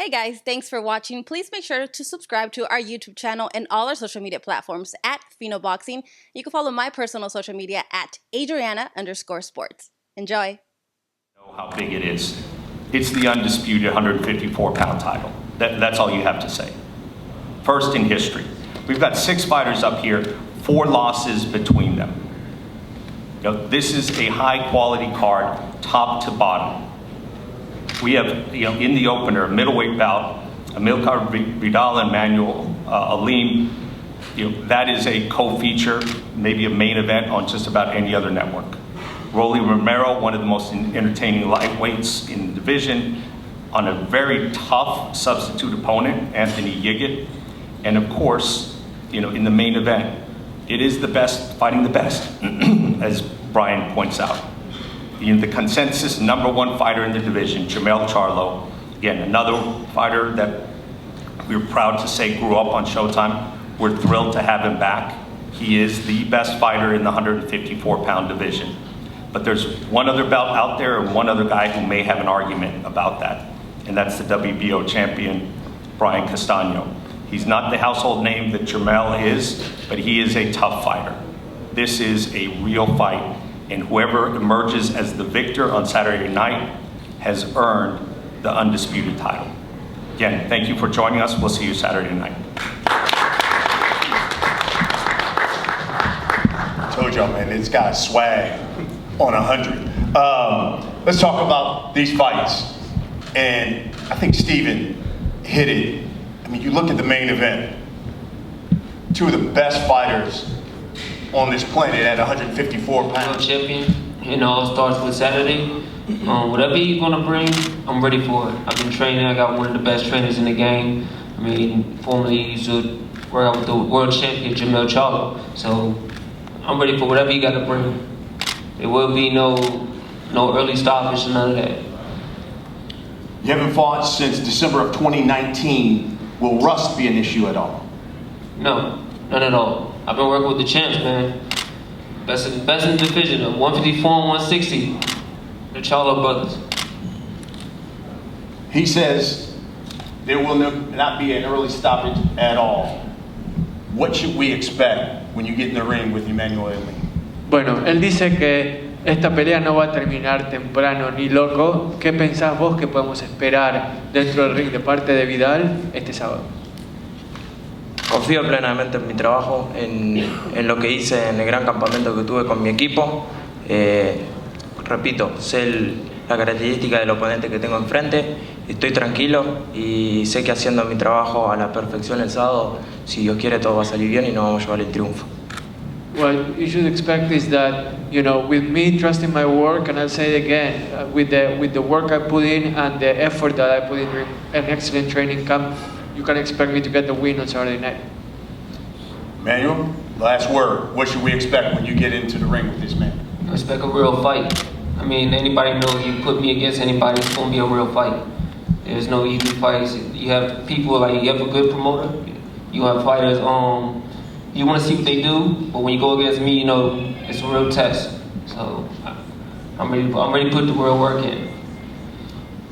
Hey guys, thanks for watching. Please make sure to subscribe to our YouTube channel and all our social media platforms at Fino Boxing. You can follow my personal social media at Adriana_sports. Enjoy. Know how big it is. It's the undisputed 154-pound title. That's all you have to say. First in history. We've got 6 fighters up here, 4 losses between them. This is a high-quality card, top to bottom. We have, in the opener, a middleweight bout, Amilcar Vidal and Manuel Alim. That is a co-feature, maybe a main event on just about any other network. ROLLY Romero, one of the most entertaining lightweights in the division, on a very tough substitute opponent, Anthony Yigit. And of course, in the main event, it is the best fighting the best, as Brian points out. The consensus #1 fighter in the division, JERMELL CHARLO. Again, another fighter that we're proud to say grew up on Showtime. We're thrilled to have him back. He is the best fighter in the 154-pound division. But there's one other belt out there and one other guy who may have an argument about that, and that's the WBO champion, Brian Castaño. He's not the household name that JERMELL is, but he is a tough fighter. This is a real fight, and whoever emerges as the victor on Saturday night has earned the undisputed title. Again, thank you for joining us. We'll see you Saturday night. I told y'all, man, this guy's swag on 100. Let's talk about these fights. And I think Steven hit it. I mean, you look at the main event, 2 of the best fighters on this planet at 154 pounds. Champion, it starts with Saturday. Whatever he's gonna bring, I'm ready for it. I've been training. I got one of the best trainers in the game. I mean, formerly he used to work out with the world champion JERMELL CHARLO. So I'm ready for whatever he got to bring. There will be no early stoppage, none of that. You haven't fought since December of 2019. Will rust be an issue at all? No, none at all. I've been working with the champs, man. Best in the division, 154 and 160. The Charlo brothers. He says there will not be an early stoppage at all. What should we expect when you get in the ring with Emmanuel Alim? Bueno, él dice que esta pelea no va a terminar temprano ni loco. ¿Qué pensás vos que podemos esperar dentro del ring de parte de Vidal este sábado? Confío plenamente en mi trabajo, en lo que hice en el gran campamento que tuve con mi equipo. Repito, sé la característica del oponente que tengo enfrente, estoy tranquilo y sé que haciendo mi trabajo a la perfección el sábado, si Dios quiere todo va a salir bien y nos vamos a llevar el triunfo. What you should expect is that, with me trusting my work, and I'll say it again, with the work I put in and the effort that I put in an excellent training camp, you can expect me to get the win on Saturday night. Manuel, last word. What should we expect when you get into the ring with this man? I expect a real fight. I mean, anybody knows you put me against anybody, it's going to be a real fight. There's no easy fights. You have people you have a good promoter. You have fighters, you want to see what they do, but when you go against me, it's a real test. So I'm ready to put the real work in.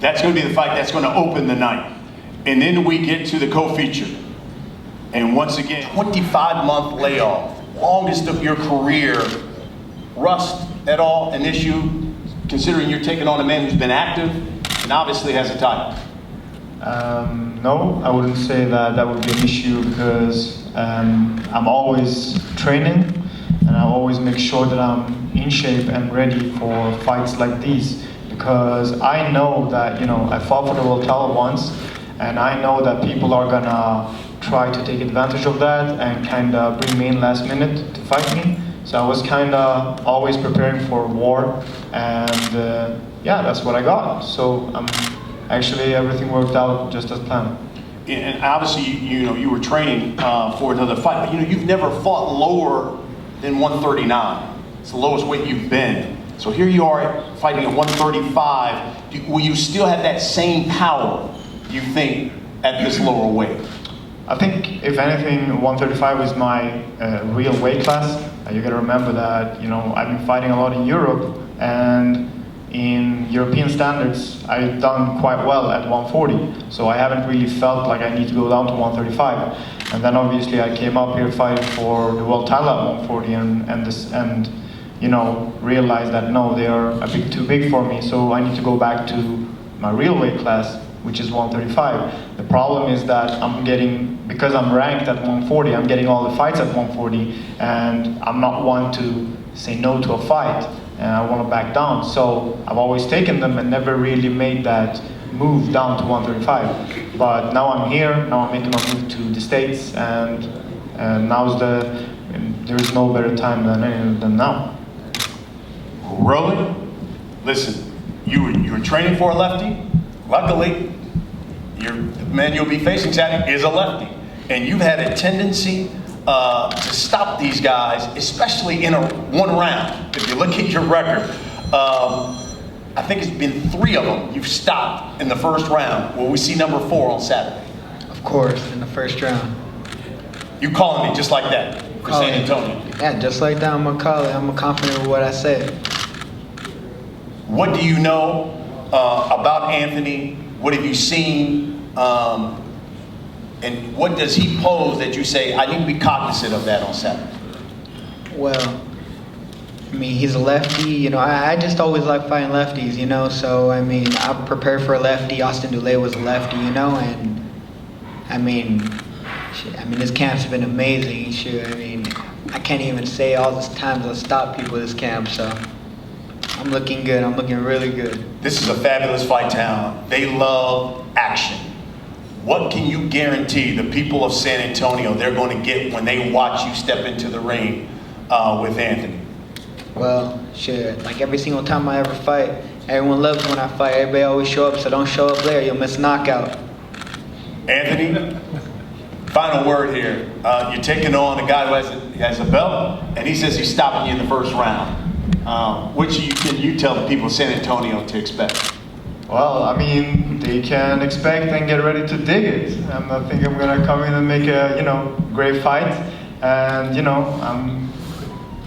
That's going to be the fight that's going to open the night. And then we get to the co-feature. And once again, 25-month layoff, longest of your career. Rust at all an issue, considering you're taking on a man who's been active and obviously has a title? No, I wouldn't say that would be an issue because I'm always training and I always make sure that I'm in shape and ready for fights like these, because I know that I fought for the world title once, and I know that people are gonna try to take advantage of that and kind of bring me in last minute to fight me. So I was kind of always preparing for war, and yeah, that's what I got. So actually everything worked out just as planned. And obviously, you were training for another fight, but you've never fought lower than 139. It's the lowest weight you've been. So here you are fighting at 135. Will you still have that same power, you think, at this lower weight? I think, if anything, 135 is my real weight class. You got to remember that, I've been fighting a lot in Europe, and in European standards, I've done quite well at 140. So I haven't really felt like I need to go down to 135. And then obviously I came up here fighting for the world title at 140 and you know, realized that no, they are a bit too big for me. So I need to go back to my real weight class, which is 135. The problem is that I'm getting, because I'm ranked at 140, I'm getting all the fights at 140, and I'm not one to say no to a fight, and I want to back down. So I've always taken them and never really made that move down to 135. But now I'm here, now I'm making my move to the States, and there's no better time than now. Rolly, listen, you were training for a lefty. Luckily, the man you'll be facing Saturday is a lefty. And you've had a tendency to stop these guys, especially in one round. If you look at your record, I think it's been 3 of them you've stopped in the first round. Will we see number 4 on Saturday? Of course, in the first round. You calling me just like that for San Antonio? Yeah, just like that, I'm going to call it. I'm confident with what I said. What do you know about Anthony? What have you seen? And what does he pose that you say, I need to be cognizant of that on Saturday? Well, I mean, he's a lefty. You know, I just always like fighting lefties, you know. So, I mean, I prepared for a lefty. Austin Dulé was a lefty, you know. And, I mean, this camp's been amazing. I mean, I can't even say all the times I've stopped people this camp, so I'm looking good. I'm looking really good. This is a fabulous fight town. They love action. What can you guarantee the people of San Antonio they're going to get when they watch you step into the ring with Anthony? Well, shit, like every single time I ever fight, everyone loves when I fight. Everybody always show up, so don't show up there. You'll miss a knockout. Anthony, final word here. You're taking on a guy who has a belt, and he says he's stopping you in the first round. What can you tell the people of San Antonio to expect? Well, I mean, they can expect and get ready to dig it. I think I'm gonna come in and make a, great fight, and I'm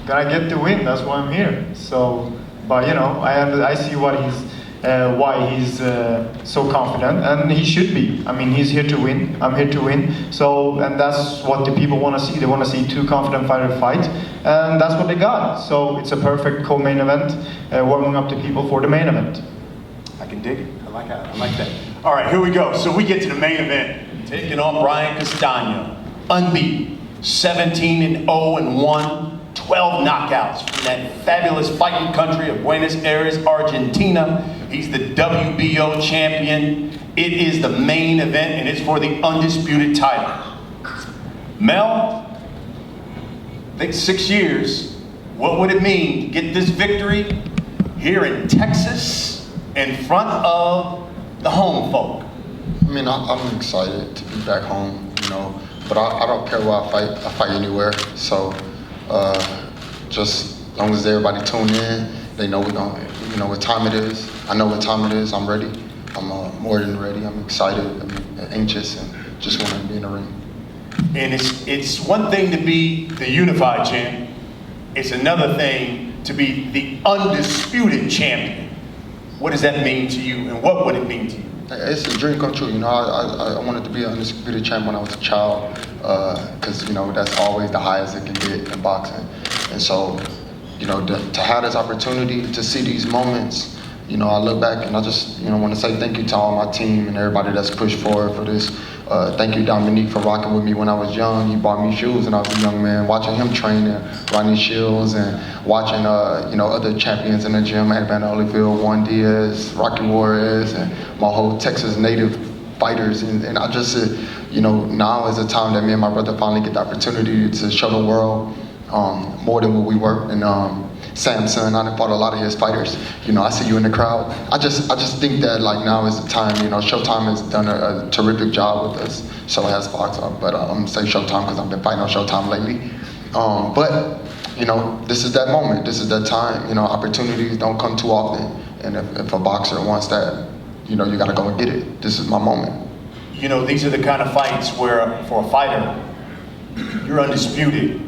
gonna get the win. That's why I'm here. So, but I see why he's so confident, and he should be. I mean, he's here to win. I'm here to win. So, and that's what the people want to see. They want to see 2 confident fighters fight, and that's what they got. So it's a perfect co-main event, warming up the people for the main event. I can dig it. I like that. All right, here we go. So we get to the main event. Taking on Brian Castaño, unbeaten, 17-0-1, 12 knockouts from that fabulous fighting country of Buenos Aires, Argentina. He's the WBO champion. It is the main event, and it's for the undisputed title. Mel, I think 6 years. What would it mean to get this victory here in Texas in front of the home folk? I mean, I'm excited to be back home, but I don't care where I fight anywhere. So just as long as everybody tune in, they know what time it is. I know what time it is. I'm ready. I'm more than ready. I'm excited. I'm anxious, and just want to be in the ring. And it's one thing to be the unified champion. It's another thing to be the undisputed champion. What does that mean to you, and what would it mean to you? It's a dream come true. I wanted to be an undisputed champion when I was a child, because that's always the highest it can get in boxing. And so, to have this opportunity to see these moments, I look back and I just want to say thank you to all my team and everybody that's pushed forward for this. Thank you, Dominique, for rocking with me when I was young. He bought me shoes when I was a young man. Watching him train and Ronnie Shields, and watching other champions in the gym, Evander Holyfield, Juan Diaz, Rocky Juarez, and my whole Texas native fighters. And I just said, now is the time that me and my brother finally get the opportunity to show the world more than what we were. And Samson, I fought a lot of his fighters. I see you in the crowd. I just think that now is the time. Showtime has done a terrific job with us. So has Fox, but I'm gonna say Showtime because I've been fighting on Showtime lately. But this is that moment. This is that time. Opportunities don't come too often, and if a boxer wants that, you gotta go and get it. This is my moment. These are the kind of fights where, for a fighter, you're undisputed.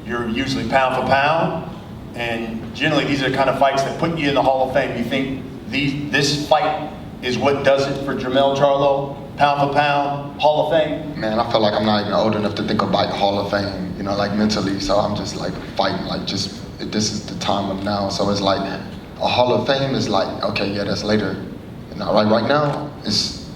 You're usually pound for pound. And generally, these are the kind of fights that put you in the Hall of Fame. You think this fight is what does it for JERMELL CHARLO, pound for pound, Hall of Fame? Man, I feel like I'm not even old enough to think about Hall of Fame, you know, like mentally. So I'm just like fighting, like just, this is the time of now. So it's like a Hall of Fame is like, okay, yeah, that's later. You know, like right now, it's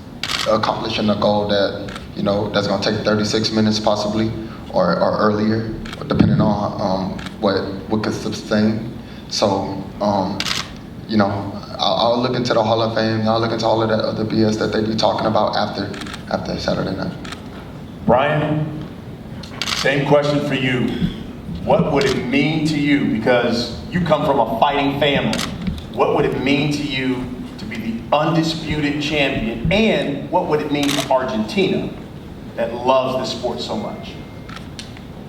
accomplishing a goal that, you know, that's gonna take 36 minutes possibly, or earlier, depending on what could sustain. So, you know, I'll look into the Hall of Fame. I'll look into all of that other BS that they be talking about after Saturday night. Brian, same question for you. What would it mean to you, because you come from a fighting family, what would it mean to you to be the undisputed champion, and what would it mean to Argentina that loves the sport so much?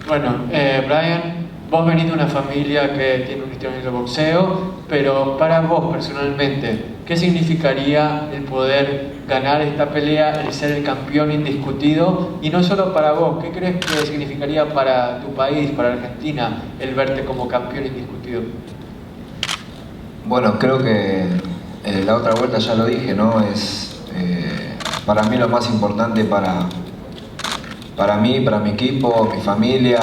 Bueno, Brian, vos venís de una familia que tiene un historial de boxeo, pero para vos personalmente, ¿qué significaría el poder ganar esta pelea, el ser el campeón indiscutido? Y no solo para vos, ¿qué crees que significaría para tu país, para Argentina, el verte como campeón indiscutido? Bueno, creo que la otra vuelta ya lo dije, ¿no? Es para mí lo más importante para mí, para mi equipo, mi familia,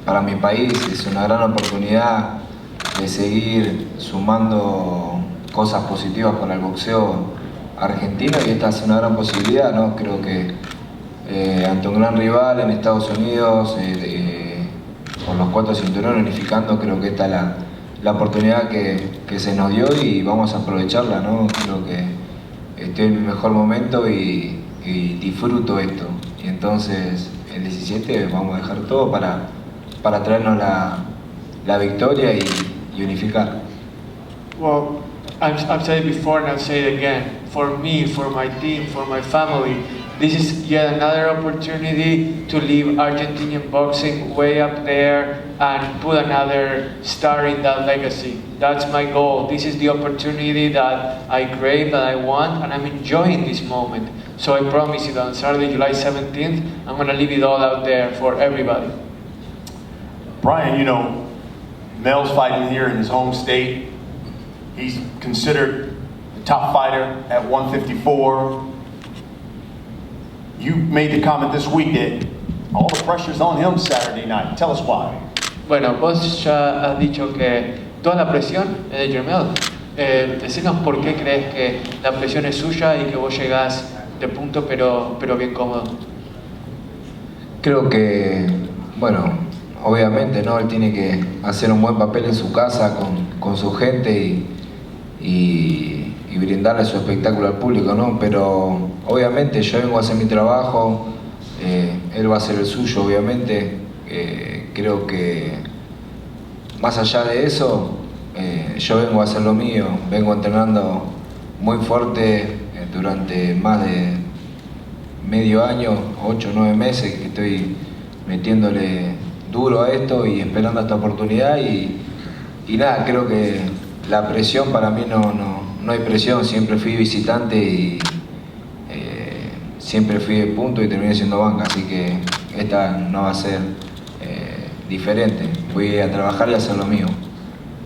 para mi país. Es una gran oportunidad de seguir sumando cosas positivas para el boxeo argentino, y esta es una gran posibilidad, ¿no? Creo que ante un gran rival en Estados Unidos, con los 4 cinturones unificando, creo que esta es la oportunidad que se nos dio y vamos a aprovecharla, ¿no? Creo que estoy en mi mejor momento y disfruto esto. Y entonces el 17 vamos a dejar todo para traernos la victoria y unificar. Well, I've said it before and I'll say it again. For me, for my team, for my family, this is yet another opportunity to leave Argentinian boxing way up there and put another star in that legacy. That's my goal. This is the opportunity that I crave, that I want, and I'm enjoying this moment. So I promise you that on Saturday, July 17th, I'm going to leave it all out there for everybody. Brian, you know, Mel's fighting here in his home state. He's considered the top fighter at 154. You made the comment this week that all the pressure's on him Saturday night. Tell us why. Bueno, vos ya has dicho que toda la presión es de Jermell. Decinos por qué crees que la presión es suya y que vos llegás de punto pero bien cómodo. Creo que, bueno, obviamente, ¿no? Él tiene que hacer un buen papel en su casa con su gente y brindarle su espectáculo al público, ¿no? Pero obviamente yo vengo a hacer mi trabajo, él va a hacer el suyo, obviamente. Creo que más allá de eso, yo vengo a hacer lo mío, vengo entrenando muy fuerte durante más de medio año, 8 o 9 meses que estoy metiéndole duro a esto y esperando esta oportunidad y nada, creo que la presión para mí no hay presión, siempre fui visitante y siempre fui de punto y terminé siendo banca, así que esta no va a ser diferente, voy a trabajar y hacer lo mío.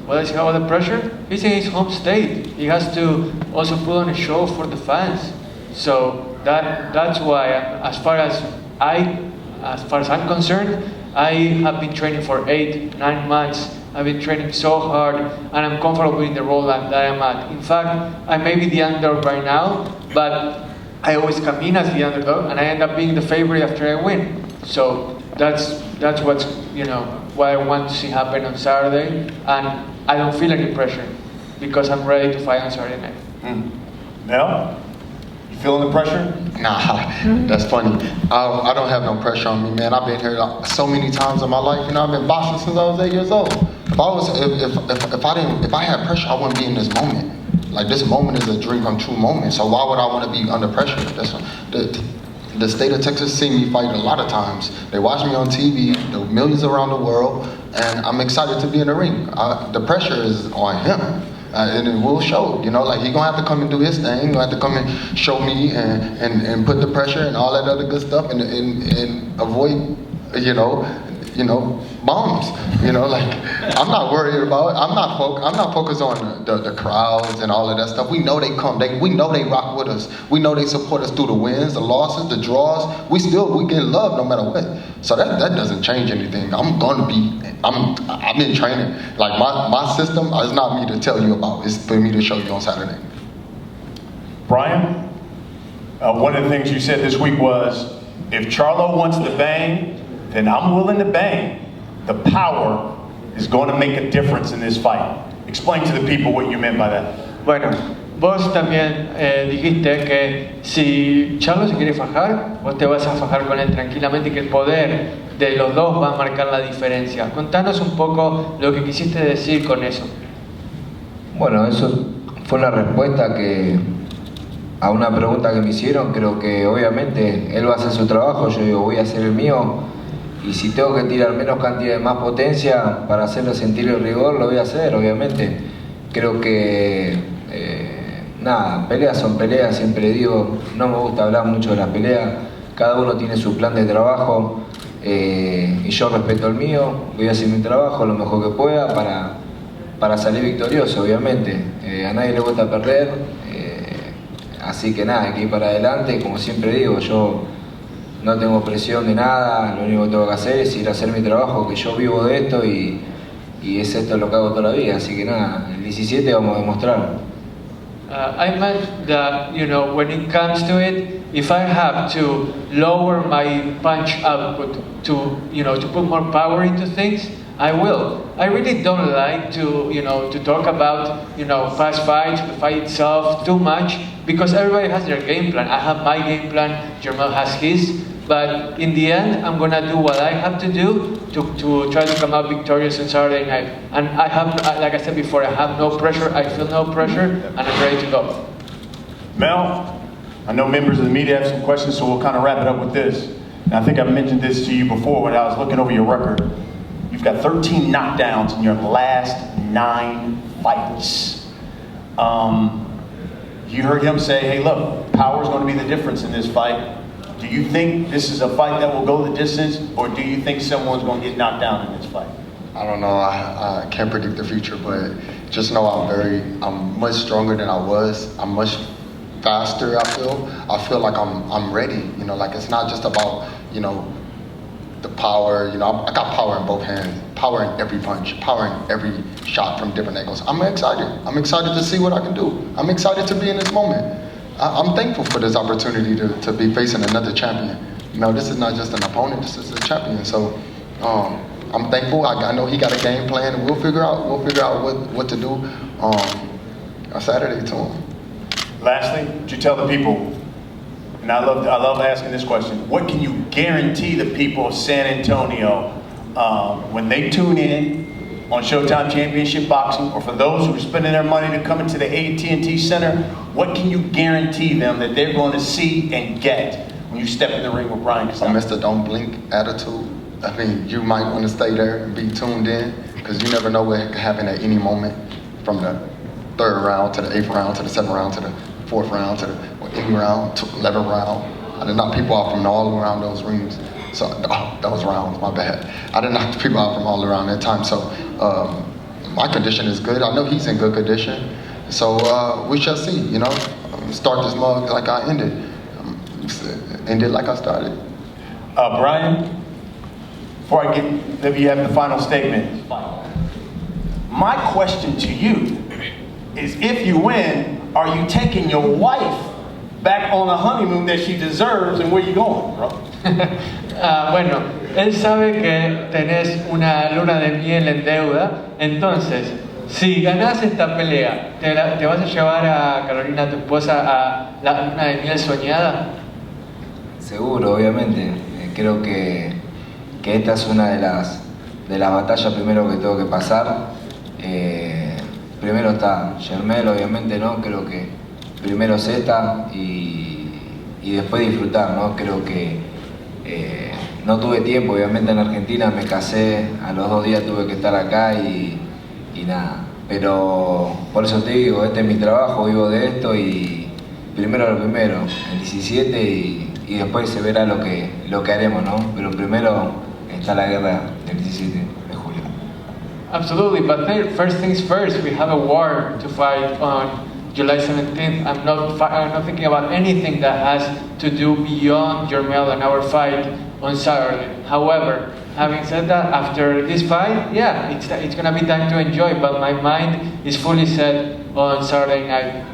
What does he have the pressure? He's in his home state. He has to also put on a show for the fans. So that's why, as far as I'm concerned, I have been training for 8-9 months. I've been training so hard, and I'm comfortable in the role that I'm at. In fact, I may be the underdog right now, but I always come in as the underdog, and I end up being the favorite after I win. So that's what's, you know, what I want to see happen on Saturday, and I don't feel any pressure because I'm ready to fight on Saturday night. Mel, you feeling the pressure? Nah, that's funny. I don't have no pressure on me, man. I've been here so many times in my life. You know, I've been boxing since I was 8 years old. If I had pressure, I wouldn't be in this moment. Like, this moment is a dream come true moment. So why would I want to be under pressure? The state of Texas see me fight a lot of times. They watch me on TV, the millions around the world, and I'm excited to be in the ring. The pressure is on him, and it will show. You know, like, he's gonna have to come and do his thing. He's gonna have to come and show me and put the pressure and all that other good stuff and avoid, you know, bombs. Like I'm not worried about it. I'm not focused on the crowds and all of that stuff. We know they come. We know they rock with us. We know they support us through the wins, the losses, the draws. We get love no matter what. So that doesn't change anything. I've been training. Like my system is not me to tell you about. It's for me to show you on Saturday. Brian, one of the things you said this week was, if Charlo wants to bang, then I'm willing to bang. The power is going to make a difference in this fight. Explain to the people what you meant by that. Bueno, vos también dijiste que si Charlo se quiere fajar, vos te vas a fajar con él tranquilamente y que el poder de los dos va a marcar la diferencia. Contanos un poco lo que quisiste decir con eso. Bueno, eso fue una respuesta a una pregunta que me hicieron. Creo que obviamente él va a hacer su trabajo, yo digo voy a hacer el mío, y si tengo que tirar menos cantidad de más potencia para hacerle sentir el rigor, lo voy a hacer, obviamente. Creo que peleas son peleas, siempre digo, no me gusta hablar mucho de las peleas, cada uno tiene su plan de trabajo, y yo respeto el mío, voy a hacer mi trabajo lo mejor que pueda para salir victorioso, obviamente. A nadie le gusta perder. Así que nada, hay que ir para adelante. Como siempre digo, yo no tengo presión de nada, lo único que tengo que hacer es ir a hacer mi trabajo, que yo vivo de esto y es esto lo que hago toda la vida. Así que nada, el 17 vamos a demostrar. I meant that, when it comes to it, if I have to lower my punch output to put more power into things, I will. I really don't like to talk about, past fights, the fight itself too much, because everybody has their game plan. I have my game plan, Jermel has his, but in the end, I'm gonna do what I have to do to try to come out victorious on Saturday night. And I have, like I said before, I have no pressure, I feel no pressure, and I'm ready to go. Mel, I know members of the media have some questions, so we'll kind of wrap it up with this. And I think I mentioned this to you before when I was looking over your record. You've got 13 knockdowns in your last 9 fights. You heard him say, hey, look, power is going to be the difference in this fight. Do you think this is a fight that will go the distance, or do you think someone's going to get knocked down in this fight? I don't know. I can't predict the future, but just know I'm much stronger than I was. I'm much faster. I feel like I'm ready. Like it's not just about the power. I got power in both hands, power in every punch, power in every shot from different angles. I'm excited. I'm excited to see what I can do. I'm excited to be in this moment. I'm thankful for this opportunity to be facing another champion. This is not just an opponent. This is a champion. So I'm thankful. I know he got a game plan, and we'll figure out what to do on Saturday to him. Lastly, would you tell the people? And I love asking this question. What can you guarantee the people of San Antonio when they tune in on Showtime Championship Boxing, or for those who are spending their money to come into the AT&T Center, what can you guarantee them that they're going to see and get when you step in the ring with Brian Castan? Mr. Don't Blink attitude. I mean, you might want to stay there and be tuned in, because you never know what can happen at any moment, from the 3rd round to the 8th round to the 7th round to the 4th round to the 8th round to 11th round. I did knock people out from all around those rings. So those rounds, my bad. I did knock people out from all around that time. So my condition is good. I know he's in good condition. So we shall see. Start this mug like I ended. End it like I started. Brian, before I let you have the final statement, my question to you is, if you win, are you taking your wife back on a honeymoon that she deserves, and where you going, bro? Bueno, él sabe que tenés una luna de miel en deuda, entonces, si ganás esta pelea, ¿te vas a llevar a Carolina, tu esposa, a la luna de miel soñada? Seguro, obviamente. Creo que esta es una de las batallas primero que tengo que pasar. Primero está Jermel, obviamente, ¿no? Creo que primero es esta y después disfrutar, ¿no? Creo que no tuve tiempo, obviamente en Argentina me casé, a los 2 días tuve que estar acá y nada. Pero por eso te digo, este es mi trabajo, vivo de esto y primero lo primero, el 17 y después se verá lo que haremos, ¿no? Pero primero está la guerra el 17 de julio. Absolutely, but first things first, we have a war to fight on July 17th. I'm not thinking about anything that has to do beyond JERMELL and our fight on Saturday. However, having said that, after this fight, yeah, it's gonna be time to enjoy, but my mind is fully set on Saturday night.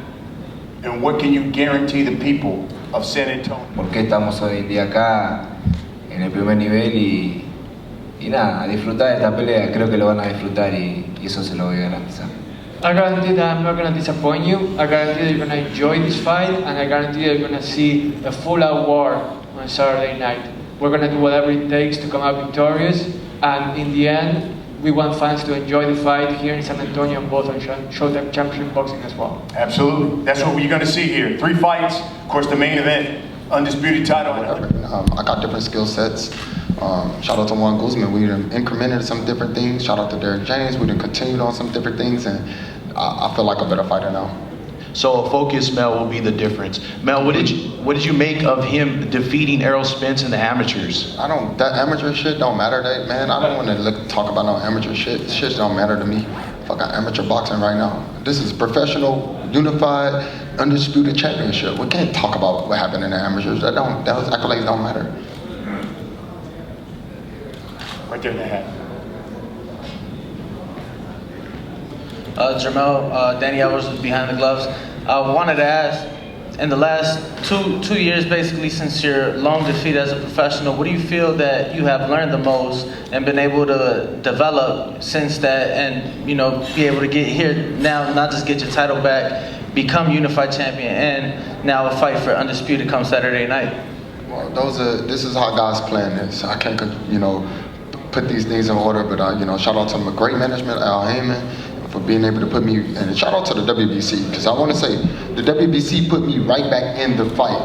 And what can you guarantee the people of San Antonio? ¿Por qué estamos hoy en día acá en el primer nivel y nada, a disfrutar de esta pelea? Creo que lo van a disfrutar y eso se lo voy a garantizar. I guarantee that I'm not going to disappoint you. I guarantee that you're going to enjoy this fight, and I guarantee that you're going to see a full-out war on Saturday night. We're going to do whatever it takes to come out victorious, and in the end, we want fans to enjoy the fight here in San Antonio, both on Showtime Championship Boxing as well. Absolutely. That's what you're going to see here. 3 fights, of course, the main event, undisputed title. I got different skill sets. Shout out to Juan Guzman. We done incremented some different things. Shout out to Derek James. We done continued on some different things, and I feel like a better fighter now. So a focused Mel will be the difference. Mel, what did you make of him defeating Errol Spence in the amateurs? That amateur shit don't matter, man. I don't want to talk about no amateur shit. Shit don't matter to me. Fuck amateur boxing right now. This is professional, unified, undisputed championship. We can't talk about what happened in the amateurs. Those accolades don't matter. Right there in the hat. JERMELL, Danny Alvarez was behind the gloves. I wanted to ask, in the last two years, basically, since your long defeat as a professional, what do you feel that you have learned the most and been able to develop since that, and be able to get here now, not just get your title back, become unified champion, and now a fight for undisputed come Saturday night? Well, this is how God's plan is. I can't, put these things in order, but shout out to my great management, Al Heyman, for being able to put me, and shout out to the WBC, because I want to say the WBC put me right back in the fight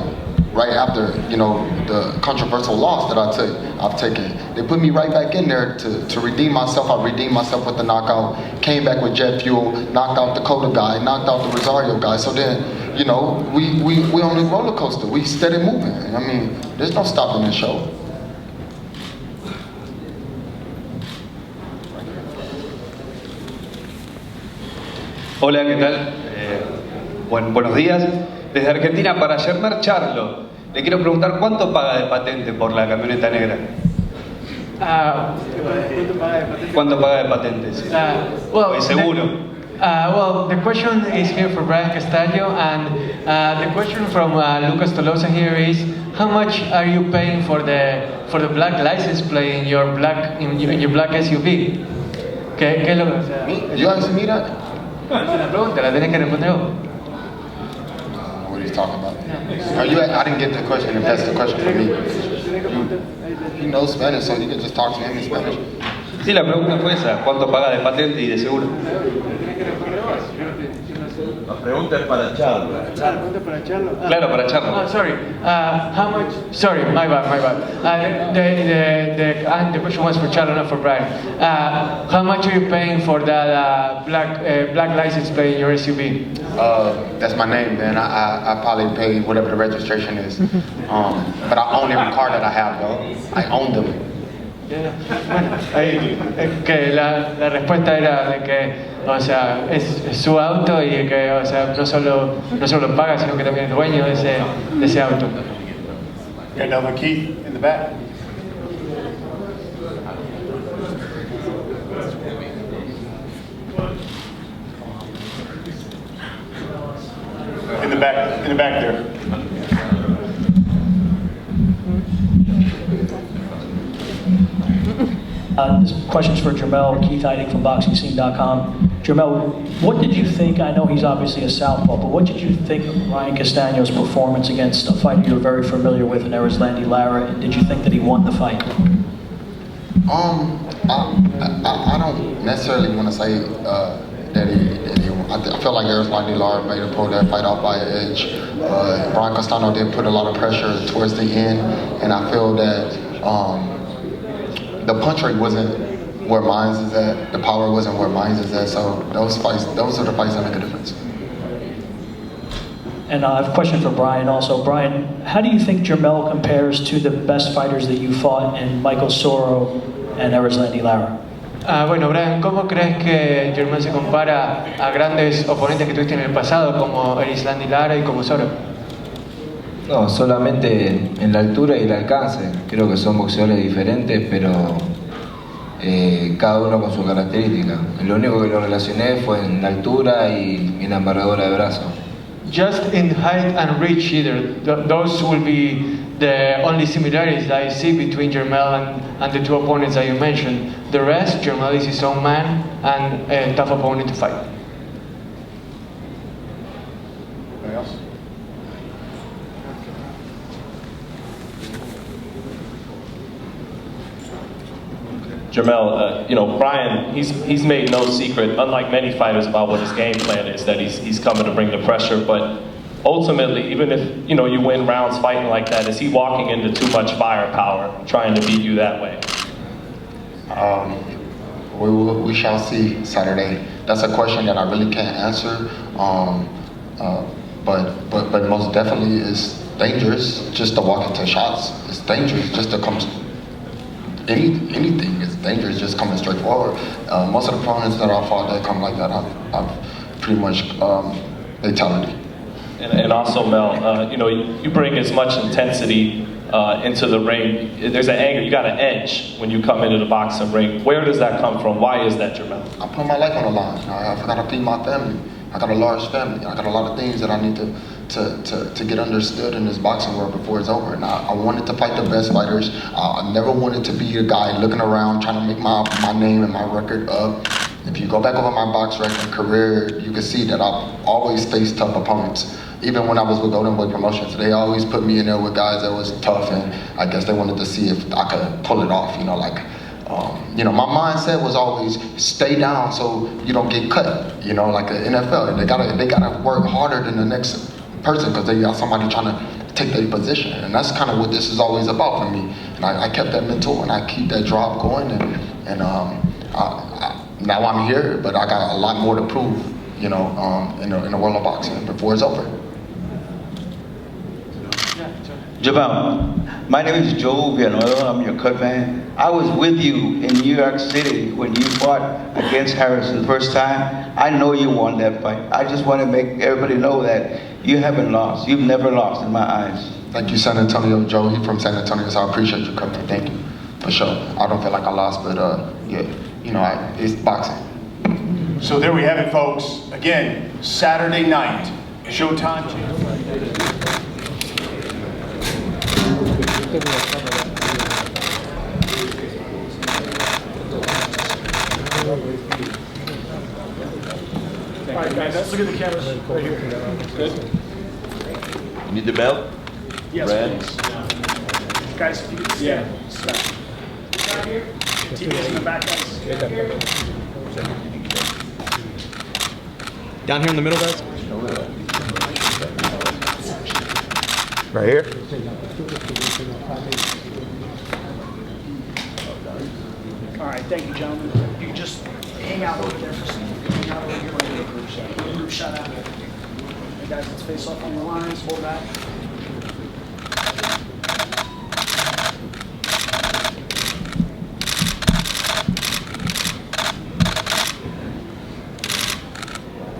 right after the controversial loss that I've taken. They put me right back in there to redeem myself. I redeemed myself with the knockout, came back with jet fuel, knocked out the Dakota guy, knocked out the Rosario guy. So then we on the roller coaster. We steady moving. I mean, there's no stopping this show. Hola, ¿qué tal? Buenos días. Desde Argentina para JERMELL CHARLO. Le quiero preguntar cuánto paga de patente por la camioneta negra. ¿Cuánto paga de patente? Sí. Well, seguro. Well, the question is here for Brian Castaño, and the question from Lucas Tolosa here is, how much are you paying for the black license plate in your black SUV? ¿Qué es lo que? You asked me that? La pregunta la tenés que responder vos. What are you talking about? I didn't get the question. If that's the question for me, he knows Spanish, so you can just talk to him in Spanish. Sí, la pregunta fue esa, ¿cuánto paga de patente y de seguro? La pregunta es para Charlo. Claro, para Charlo. Sorry. How much? Sorry, my bad. The question was for Charlo, not for Brian. How much are you paying for that black license plate in your SUV? That's my name, man. I probably pay whatever the registration is. But I own every car that I have, though. I own them. Bueno, que la respuesta era de que, o sea, es su auto y que, o sea, no solo paga, sino que también es dueño de ese auto. Got another Keith in the back. In the back there. This question's for JERMELL, Keith Heidig from BoxingScene.com. JERMELL, what did you think, I know he's obviously a southpaw, but what did you think of Brian Castaño's performance against a fighter you're very familiar with, and there was Landy Lara, and did you think that he won the fight? I don't necessarily want to say that he I feel like Landy Lara made a pull that fight off by an edge. Brian Castaño did put a lot of pressure towards the end, and I feel that the punch rate wasn't where mine is at, the power wasn't where mine is at, so those are the fights that make a difference. And I have a question for Brian also. Brian, how do you think JERMELL compares to the best fighters that you fought in Michael Soro, and Erislandy Lara? Bueno, Brian, ¿cómo crees que Jermell se compara a grandes oponentes que tuviste en el pasado, como Erislandy Lara y como Soro? No, solamente en la altura y el alcance. Creo que son boxeadores diferentes, pero cada uno con su característica. Lo único que lo relacioné fue en la altura y en la envergadura de brazo. Just in height and reach either. Those will be the only similarities that I see between Jermell and the two opponents that you mentioned. The rest, Jermell is his own man and a tough opponent to fight. Anybody else? Jermell, Brian, he's made no secret, unlike many fighters, about what his game plan is, that he's coming to bring the pressure, but ultimately, even if, you win rounds fighting like that, is he walking into too much firepower, trying to beat you that way? We shall see Saturday. That's a question that I really can't answer, but most definitely it's dangerous just to walk into shots. It's dangerous just to come. Anything is dangerous just coming straight forward. Most of the opponents that I fought that come like that, I've pretty much fatality. And also, Mel, you bring as much intensity into the ring. There's an anger, you got an edge when you come into the boxing ring. Where does that come from? Why is that, Jermell? I put my life on the line. I got to feed my family. I got a large family. I got a lot of things that I need to get understood in this boxing world before it's over. And I wanted to fight the best fighters. I never wanted to be a guy looking around trying to make my name and my record up. If you go back over my box record career, you can see that I've always faced tough opponents. Even when I was with Golden Boy Promotions, they always put me in there with guys that was tough, and I guess they wanted to see if I could pull it off. My mindset was always stay down so you don't get cut. Like the NFL, they gotta work harder than the next person because they got somebody trying to take their position, and that's kind of what this is always about for me. And I kept that mental and I keep that drive going, and now I'm here, but I got a lot more to prove. In the world of boxing before it's over. Jermell, my name is Joe Villanueva. I'm your cut man. I was with you in New York City when you fought against Harris the first time. I know you won that fight. I just want to make everybody know that you haven't lost. You've never lost in my eyes. Thank you, San Antonio. Joe, he's from San Antonio, so I appreciate you coming. Thank you, for sure. I don't feel like I lost, but it's boxing. So there we have it, folks. Again, Saturday night, Showtime. All right, guys, let's look at the cameras right here. Good. You need the belt? Yes, Red. please. Guys, if you can see TV's in the back, guys. Down here in the middle, guys. Right here? All right, thank you, gentlemen. You can just hang out over there for a second. Hang out over here like a group shot. Group shot out. Hey guys, let's face off on the lines. Hold that.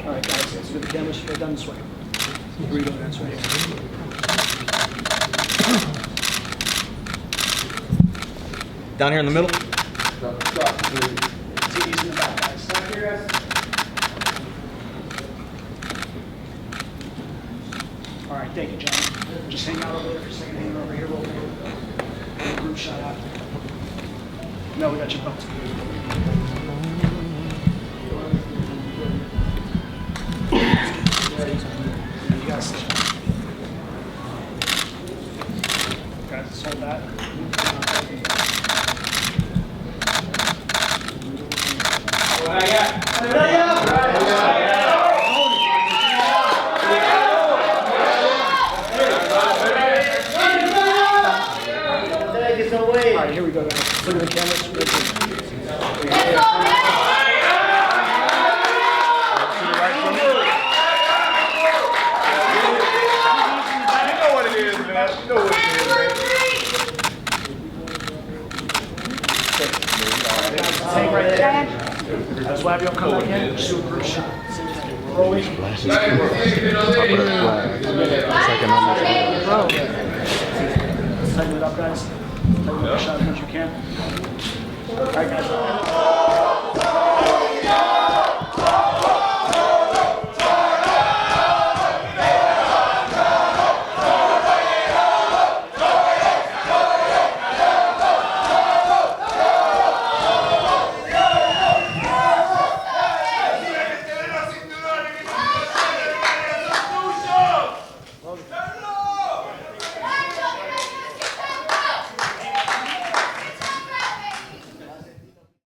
All right, guys, let's get the camera straight down this way. Here we go. That's right. Down here in the middle. TV's in the back, guys. Stand here, guys. All right, thank you, John. Just hang out over there for a second. Hang over here, roll over. Group shot out. No, we got your belts. You guys, just hold that. All right, here we go, guys. Look at the cameras. Flavio come back in. Rolly. It's like an Tighten it up, guys. Tighten up the shot as much as you can. All right, guys.